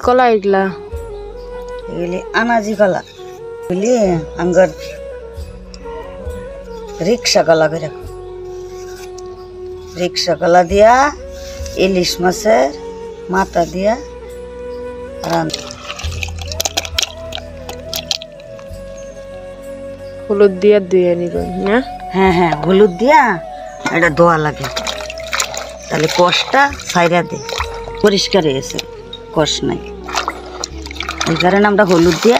কলা এগুলা? এগুলি আনাজি কলা, এগুলি আঙ্গার রিক্সা কলা করে রাখো। রিক্সা কলা দিয়া ইলিশ মাছের মাথা দিয়া রান্না। হলুদ দিয়া ধুয়ে নিবেন না? হ্যাঁ হ্যাঁ, হলুদ দিয়া এটা ধোয়া লাগে, তাহলে কষটা ছাইরা দে, পরিষ্কার হয়েছে, কষ নাই। এই কারণে আমরা হলুদ দিয়া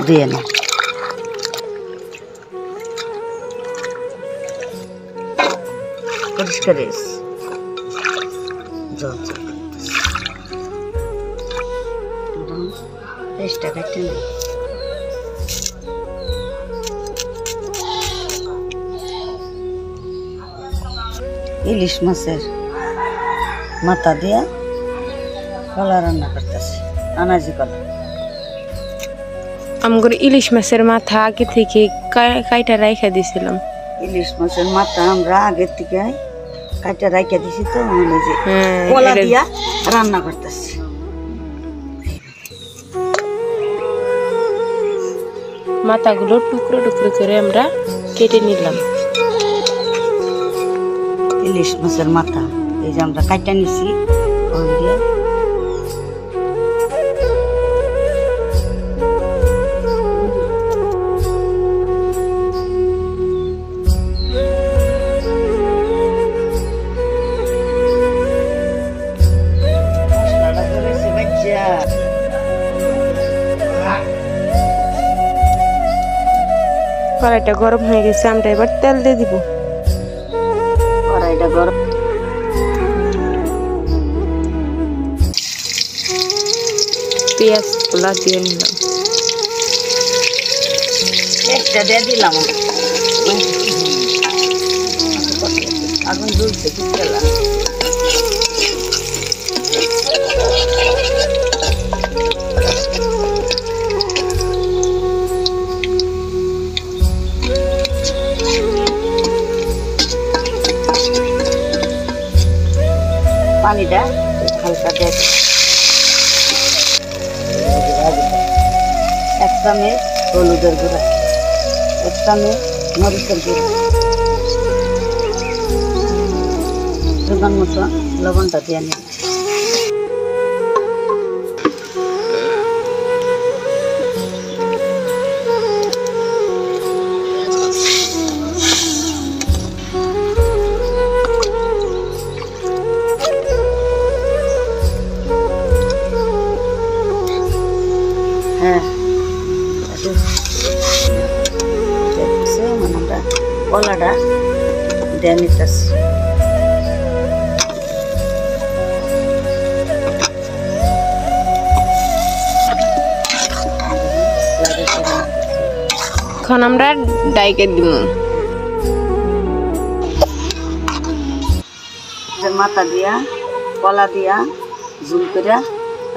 ধুয়ে নিই। পরিষ্কার হয়েছে, জল জল পেস্টটা কেটে নিই। ইলিশ মাছের মাথা দিয়া কলা রান্না করতেছি, আনাজি কলা। আমগর ইলিশ মাছের মাথা আগে থেকে কাইটা রাইখা দিছিলাম। ইলিশ মাছের মাথা আমরা আগে থেকে কাইটা রাইখা দিছি, তো মানে যে কলা দিয়া রান্না করতেছি। মাথাগুলো টুকরো টুকরো করে আমরা কেটে নিলাম। ইলিশ মাছের মাথা এই যে আমরা কাইটা নিছি, ওই দিয়ে কড়াইটা গরম হয়ে গেছে, আমরা এবার তেল দিয়ে দিব। কড়াইটা গরম, পেঁয়াজ গুলা দিয়ে নিলাম। একটা দিয়ে দিলাম, আগুন জ্বলছে, বুঝলাম। পানিটা হালকা দিয়ে এক চামচ হলুদের গুঁড়া, এক চামচ মরিচের গুঁড়া, পরিমাণ মতো লবণটা দিয়ে নিই। হ্যাঁ, মানে আমরা কলাটা দিয়ে নিতেছি। এখন আমরা ডাইকে দিব। মাথা দিয়া কলা দিয়া ঝুল করে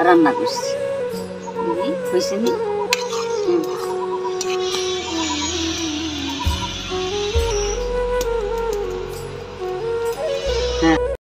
রান্না করছি, বুঝছি নি?